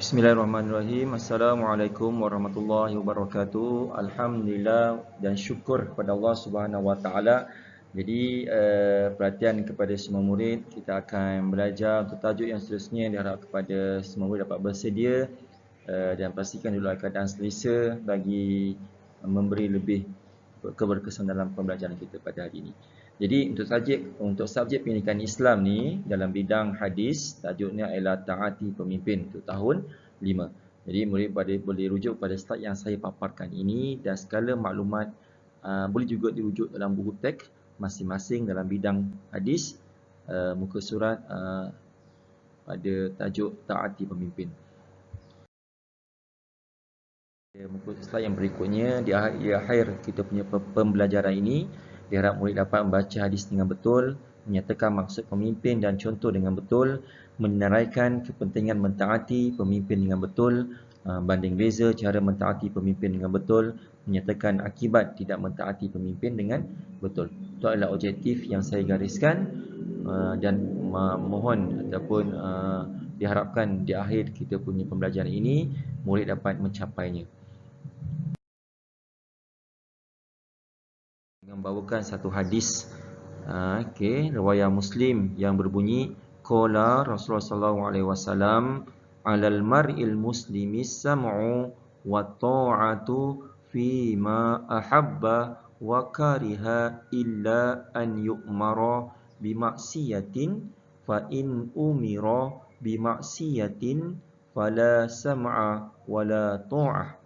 Bismillahirrahmanirrahim. Assalamualaikum warahmatullahi wabarakatuh. Alhamdulillah dan syukur kepada Allah Subhanahu wa taala. Jadi perhatian kepada semua murid, kita akan belajar untuk tajuk yang seterusnya. Diharap kepada semua murid dapat bersedia dan pastikan dulu keadaan selesa bagi memberi lebih keberkesan dalam pembelajaran kita pada hari ini. Jadi untuk subjek pendidikan Islam ni dalam bidang hadis, tajuknya ialah taati pemimpin untuk tahun 5. Jadi murid boleh rujuk pada slide yang saya paparkan ini dan segala maklumat boleh juga dirujuk dalam buku teks masing-masing dalam bidang hadis, muka surat pada tajuk taati pemimpin. Muka slide yang berikutnya, di akhir kita punya pembelajaran ini, diharap murid dapat membaca hadis dengan betul, menyatakan maksud pemimpin dan contoh dengan betul, menenaraikan kepentingan mentaati pemimpin dengan betul, banding beza cara mentaati pemimpin dengan betul, menyatakan akibat tidak mentaati pemimpin dengan betul. Itu adalah objektif yang saya gariskan dan mohon ataupun diharapkan di akhir kita punya pembelajaran ini, murid dapat mencapainya. Membawakan satu hadis riwayat Muslim yang berbunyi qala Rasulullah sallallahu alaihi wasallam alal mar'il muslimi sam'u wa ta'atu fi ma ahabba wa kariha illa an yu'mara bi maksiatin fa in umira bi maksiatin fala sam'a wala ta'ah.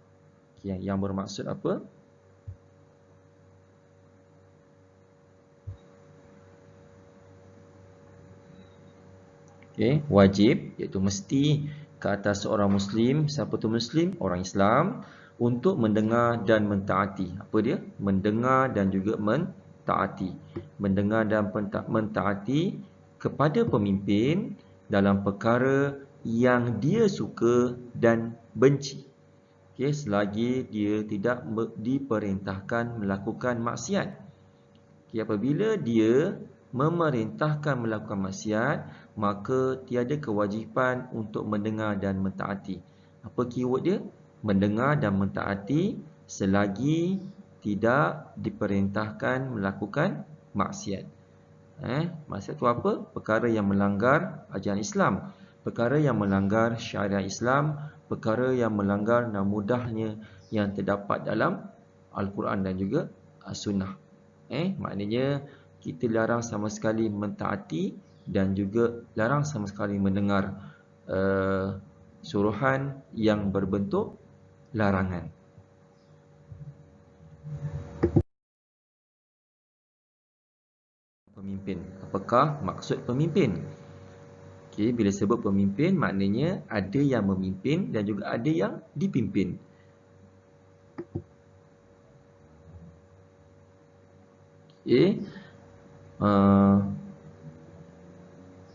Yang bermaksud apa? Wajib, iaitu mesti ke atas seorang Muslim. Siapa tu Muslim? Orang Islam, untuk mendengar dan mentaati. Apa dia? Mendengar dan juga mentaati. Mendengar dan mentaati kepada pemimpin dalam perkara yang dia suka dan benci. Selagi dia tidak diperintahkan melakukan maksiat. Apabila dia memerintahkan melakukan maksiat, maka tiada kewajipan untuk mendengar dan mentaati. Apa keyword dia? Mendengar dan mentaati selagi tidak diperintahkan melakukan maksiat. Maksiat itu apa? Perkara yang melanggar ajaran Islam, perkara yang melanggar syariat Islam, perkara yang melanggar mudahnya yang terdapat dalam Al-Quran dan juga As-Sunnah. Maknanya kita larang sama sekali mentaati dan juga larang sama sekali mendengar suruhan yang berbentuk larangan. Pemimpin. Apakah maksud pemimpin? Bila sebut pemimpin, maknanya ada yang memimpin dan juga ada yang dipimpin.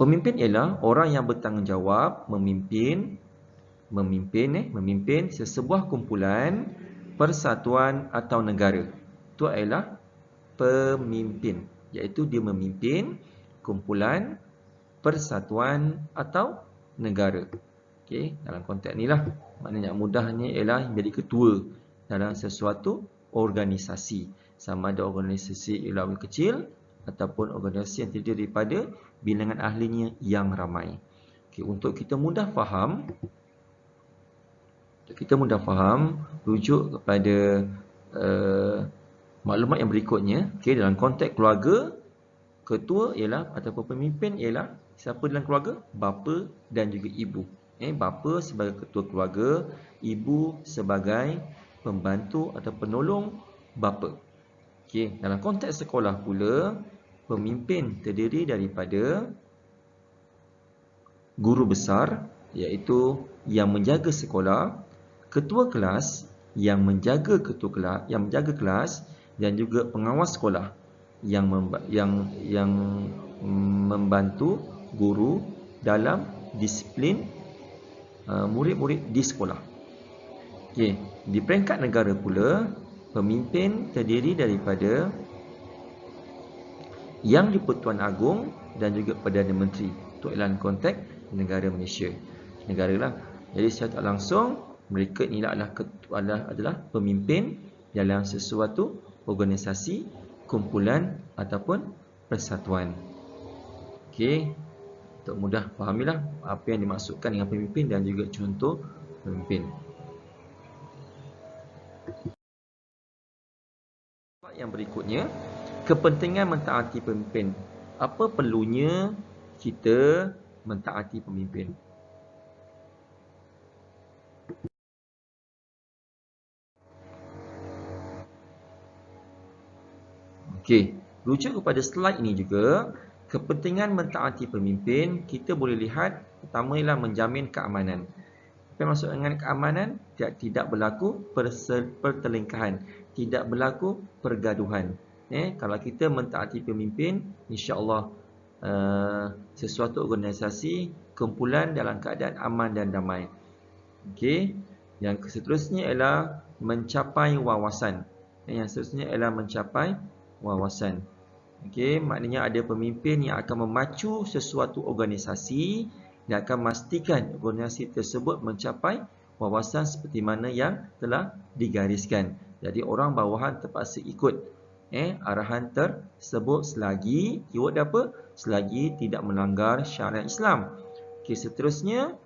Pemimpin ialah orang yang bertanggungjawab memimpin sesebuah kumpulan, persatuan atau negara. Itu ialah pemimpin, iaitu dia memimpin kumpulan, persatuan atau negara. Dalam konteks inilah, maknanya mudahnya ialah menjadi ketua dalam sesuatu organisasi. Sama ada organisasi ialah kecil ataupun organisasi yang terdiri daripada bilangan ahlinya yang ramai. Untuk kita mudah faham, rujuk kepada maklumat yang berikutnya. Dalam konteks keluarga, ketua ialah ataupun pemimpin ialah siapa dalam keluarga? Bapa dan juga ibu. Bapa sebagai ketua keluarga, ibu sebagai pembantu atau penolong bapa. Dalam konteks sekolah pula, pemimpin terdiri daripada guru besar, iaitu yang menjaga sekolah, ketua kelas yang menjaga kelas dan juga pengawas sekolah yang membantu guru dalam disiplin murid-murid di sekolah. Di peringkat negara pula, pemimpin terdiri daripada Yang di-Pertuan Agong dan juga Perdana Menteri. Itu dalam konteks negara Malaysia. Negara lah. Jadi secara tak langsung mereka ni adalah pemimpin dalam sesuatu organisasi, kumpulan ataupun persatuan. Okey, untuk mudah fahamilah apa yang dimaksudkan dengan pemimpin dan juga contoh pemimpin. Yang berikutnya, kepentingan mentaati pemimpin. Apa perlunya kita mentaati pemimpin? Okey, rujuk kepada slide ini juga, kepentingan mentaati pemimpin, kita boleh lihat pertama ialah menjamin keamanan. Apa yang maksud dengan keamanan? Tidak berlaku pertelingkahan, tidak berlaku pergaduhan. Kalau kita mentaati pemimpin, insya-Allah sesuatu organisasi, kumpulan dalam keadaan aman dan damai. Okey, yang seterusnya ialah mencapai wawasan. Yang seterusnya ialah mencapai wawasan. Okey, maknanya ada pemimpin yang akan memacu sesuatu organisasi dan akan memastikan organisasi tersebut mencapai wawasan seperti mana yang telah digariskan. Jadi orang bawahan terpaksa ikut arahan tersebut selagi keyword apa? Selagi tidak melanggar syariat Islam. Okey, seterusnya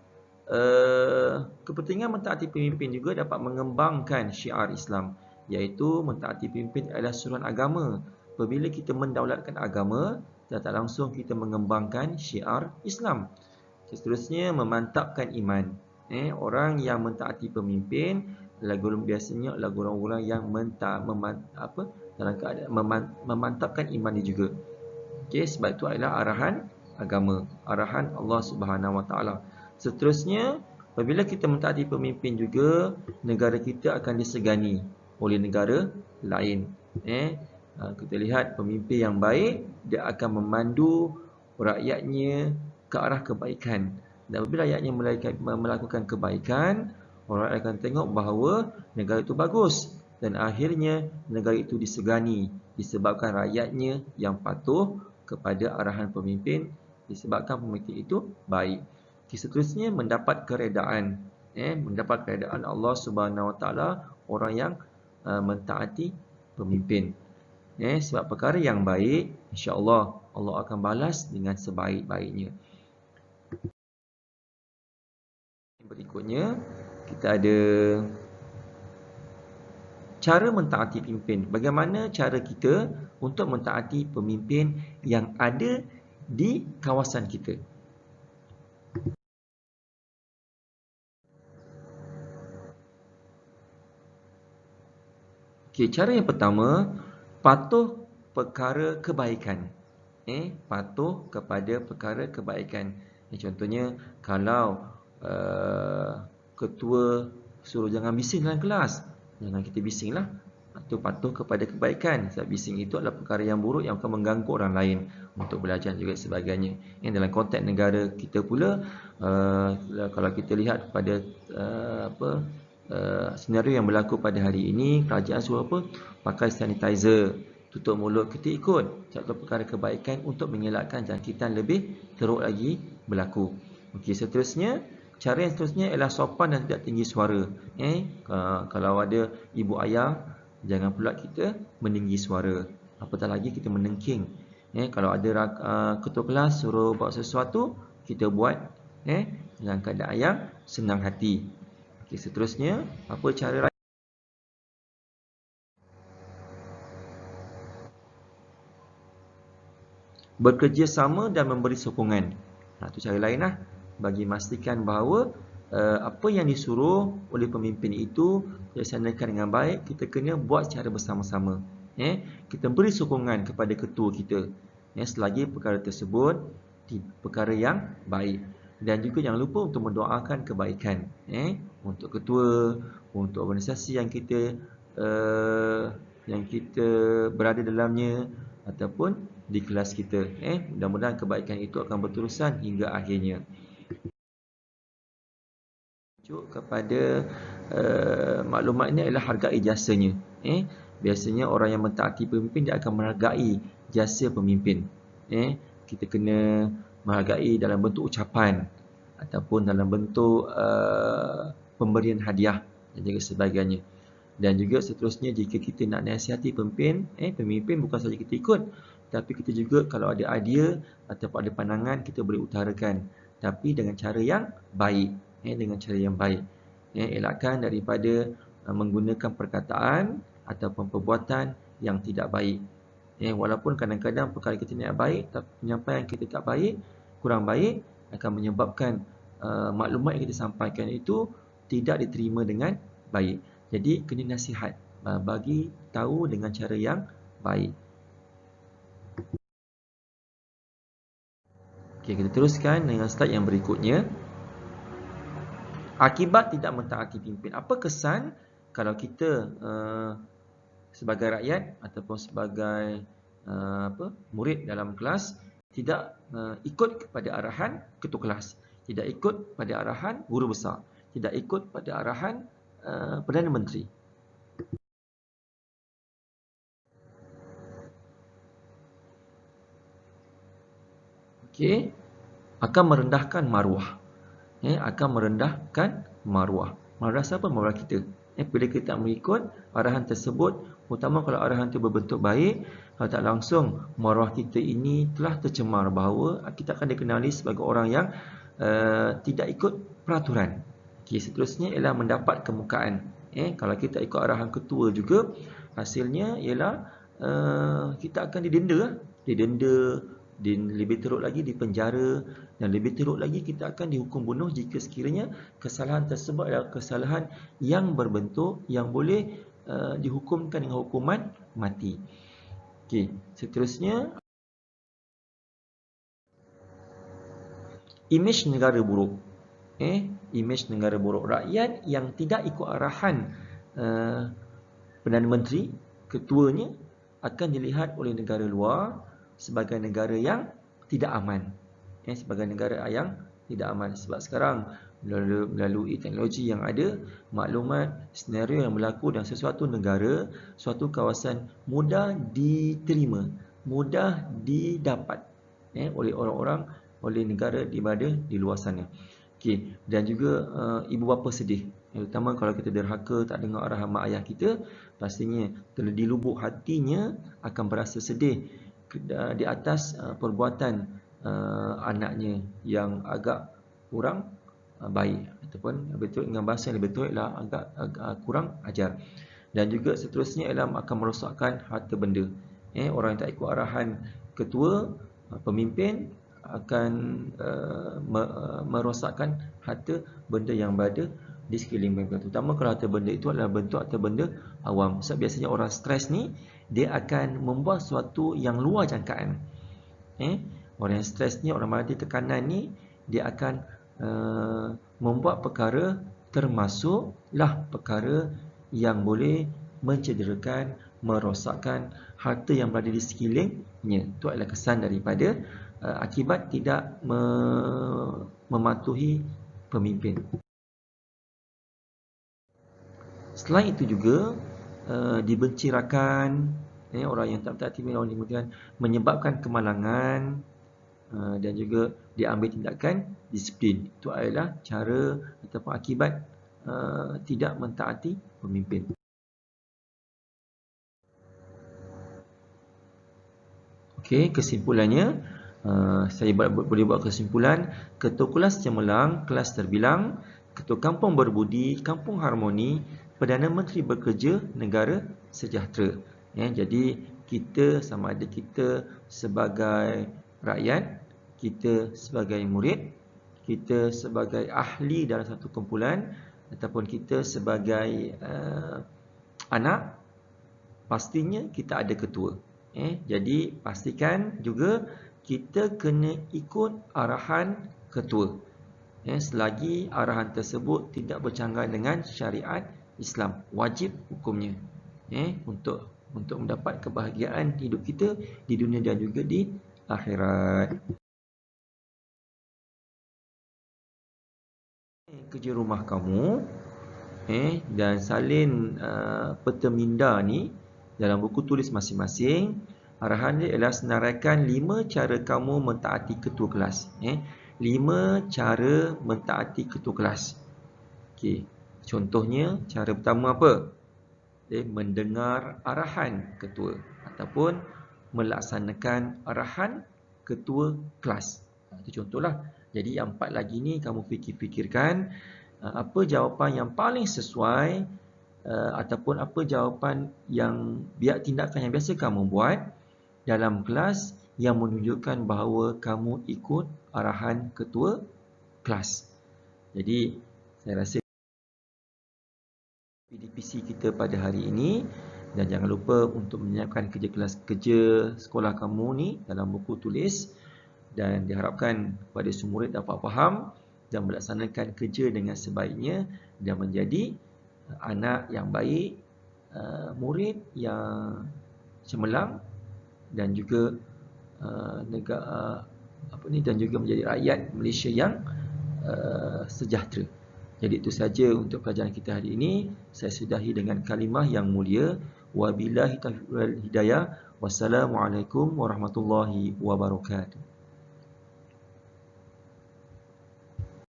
kepentingan mentaati pemimpin juga dapat mengembangkan syiar Islam, iaitu mentaati pemimpin adalah suruhan agama. Apabila kita mendaulatkan agama, tak langsung kita mengembangkan syiar Islam. Seterusnya memantapkan iman. Orang yang mentaati pemimpin biasanya adalah orang-orang yang dalam keadaan memantapkan iman dia juga. Okey, sebab itu adalah arahan agama, arahan Allah Subhanahu Wa Taala. Seterusnya, apabila kita mentaati pemimpin juga, negara kita akan disegani oleh negara lain. Kita lihat pemimpin yang baik, dia akan memandu rakyatnya ke arah kebaikan. Dan apabila rakyatnya melakukan kebaikan, orang akan tengok bahawa negara itu bagus. Dan akhirnya negara itu disegani disebabkan rakyatnya yang patuh kepada arahan pemimpin, disebabkan pemimpin itu baik. Seterusnya mendapat keredaan. Mendapat keredaan Allah Subhanahu Wa Taala orang yang mentaati pemimpin. Sebab perkara yang baik, insya-Allah Allah akan balas dengan sebaik-baiknya. Berikutnya, kita ada cara mentaati pemimpin. Bagaimana cara kita untuk mentaati pemimpin yang ada di kawasan kita? Okey, cara yang pertama, patuh perkara kebaikan. Patuh kepada perkara kebaikan. Contohnya, kalau ketua suruh jangan bising dalam kelas, jangan kita bisinglah. Atau patuh kepada kebaikan. Sebab bising itu adalah perkara yang buruk yang akan mengganggu orang lain untuk belajar juga sebagainya. Dalam konteks negara kita pula, kalau kita lihat pada senario yang berlaku pada hari ini, kerajaan suruh apa? Pakai sanitizer, tutup mulut, kita ikut. Satu perkara kebaikan untuk mengelakkan jangkitan lebih teruk lagi berlaku. Okey, seterusnya, cara yang seterusnya ialah sopan dan tidak tinggi suara. Kalau ada ibu ayah, jangan pula kita meninggi suara. Apatah lagi kita menengking. Kalau ada ketua kelas suruh buat sesuatu, kita buat dengan keadaan yang senang hati. Okey, seterusnya, apa cara lain? Bekerjasama dan memberi sokongan. Itu cara lain lah, bagi memastikan bahawa apa yang disuruh oleh pemimpin itu dilaksanakan dengan baik. Kita kena buat secara bersama-sama. Kita beri sokongan kepada ketua kita, selagi perkara tersebut perkara yang baik. Dan juga jangan lupa untuk mendoakan kebaikan untuk ketua, untuk organisasi yang kita berada dalamnya ataupun di kelas kita. Mudah-mudahan kebaikan itu akan berterusan hingga akhirnya. Kepada maklumat ini adalah hargai jasanya. Biasanya orang yang mentaati pemimpin dia akan menghargai jasa pemimpin. Kita kena menghargai dalam bentuk ucapan. ataupun dalam bentuk pemberian hadiah dan juga sebagainya. Dan juga seterusnya, jika kita nak nasihati pemimpin bukan saja kita ikut, tapi kita juga kalau ada idea ataupun ada pandangan, kita boleh utarakan, tapi dengan cara yang baik, dengan cara yang baik. Elakkan daripada menggunakan perkataan ataupun perbuatan yang tidak baik. Walaupun kadang-kadang perkara kita niat baik, tapi penyampaian kita tak baik, kurang baik, akan menyebabkan maklumat yang kita sampaikan itu tidak diterima dengan baik. Jadi kena nasihat, bagi tahu dengan cara yang baik. Okey, kita teruskan dengan slide yang berikutnya. Akibat tidak mentaati pimpin. Apa kesan kalau kita sebagai rakyat ataupun sebagai murid dalam kelas tidak ikut kepada arahan ketua kelas, tidak ikut pada arahan guru besar, tidak ikut pada arahan Perdana Menteri? Okey, akan merendahkan maruah. Akan merendahkan maruah. Maruah siapa? Maruah kita. Bila kita tak mengikut arahan tersebut, terutama kalau arahan itu berbentuk baik, kalau tak langsung, maruah kita ini telah tercemar, bahawa kita akan dikenali sebagai orang yang tidak ikut peraturan. Okey, seterusnya ialah mendapat kemukaan. Kalau kita ikut arahan ketua juga, hasilnya ialah kita akan didenda, lebih teruk lagi dipenjara, dan lebih teruk lagi kita akan dihukum bunuh jika sekiranya kesalahan tersebut adalah kesalahan yang berbentuk yang boleh dihukumkan dengan hukuman mati. Okey, seterusnya, imej negara buruk. Imej negara buruk. Rakyat yang tidak ikut arahan Perdana Menteri, ketuanya, akan dilihat oleh negara luar sebagai negara yang tidak aman. Sebagai negara yang tidak aman. Sebab sekarang melalui teknologi yang ada, maklumat, senario yang berlaku dalam sesuatu negara, suatu kawasan mudah diterima, mudah didapat oleh orang-orang, oleh negara di luar sana. Okey, dan juga ibu bapa sedih. Terutama kalau kita derhaka, tak dengar arahan mak ayah kita, pastinya di lubuk hatinya akan berasa sedih di atas perbuatan anaknya yang agak kurang baik, ataupun betul dengan bahasa yang lebih betul ialah agak kurang ajar. Dan juga seterusnya ialah akan merosakkan harta benda. Orang yang tak ikut arahan ketua, pemimpin, akan merosakkan harta benda yang berada di sekeliling mereka. Terutama kalau harta benda itu adalah bentuk harta benda awam. Sebab biasanya orang stres ni, dia akan membuat sesuatu yang luar jangkaan. Orang yang stres ni, orang mana tekanan ni, dia akan membuat perkara, termasuklah perkara yang boleh mencederakan, merosakkan harta yang berada di sekelilingnya. Itu adalah kesan daripada akibat tidak mematuhi pemimpin. Selain itu juga dibenci rakan, orang yang tak mentaati pemimpin, menyebabkan kemalangan, dan juga diambil tindakan disiplin. Itu adalah cara ataupun akibat tidak mentaati pemimpin. Okey, kesimpulannya, saya boleh buat kesimpulan. Ketua kelas cemerlang, kelas terbilang. Ketua kampung berbudi, kampung harmoni. Perdana Menteri bekerja, negara sejahtera. Jadi kita, sama ada kita sebagai rakyat, kita sebagai murid, kita sebagai ahli dalam satu kumpulan, ataupun kita sebagai anak, pastinya kita ada ketua. Jadi pastikan juga kita kena ikut arahan ketua. Selagi arahan tersebut tidak bercanggah dengan syariat Islam, wajib hukumnya. Untuk mendapat kebahagiaan hidup kita di dunia dan juga di akhirat. Kerja rumah kamu, dan salin peta minda ni dalam buku tulis masing-masing. Arahan dia ialah senaraikan 5 cara kamu mentaati ketua kelas. 5 cara mentaati ketua kelas. Okey. Contohnya, cara pertama apa? Mendengar arahan ketua ataupun melaksanakan arahan ketua kelas. Itu contohlah. Jadi yang 4 lagi ni kamu fikir-fikirkan apa jawapan yang paling sesuai ataupun apa jawapan yang tindakan yang biasa kamu buat dalam kelas yang menunjukkan bahawa kamu ikut arahan ketua kelas. Jadi saya rasa PDPC kita pada hari ini, dan jangan lupa untuk menyiapkan kerja sekolah kamu ni dalam buku tulis, dan diharapkan kepada semua murid dapat faham dan melaksanakan kerja dengan sebaiknya dan menjadi anak yang baik, murid yang cemerlang dan juga dan juga menjadi rakyat Malaysia yang sejahtera. Jadi itu saja untuk pelajaran kita hari ini. Saya sudahi dengan kalimah yang mulia. Wabillahi taufiq wal hidayah. Wassalamualaikum warahmatullahi wabarakatuh.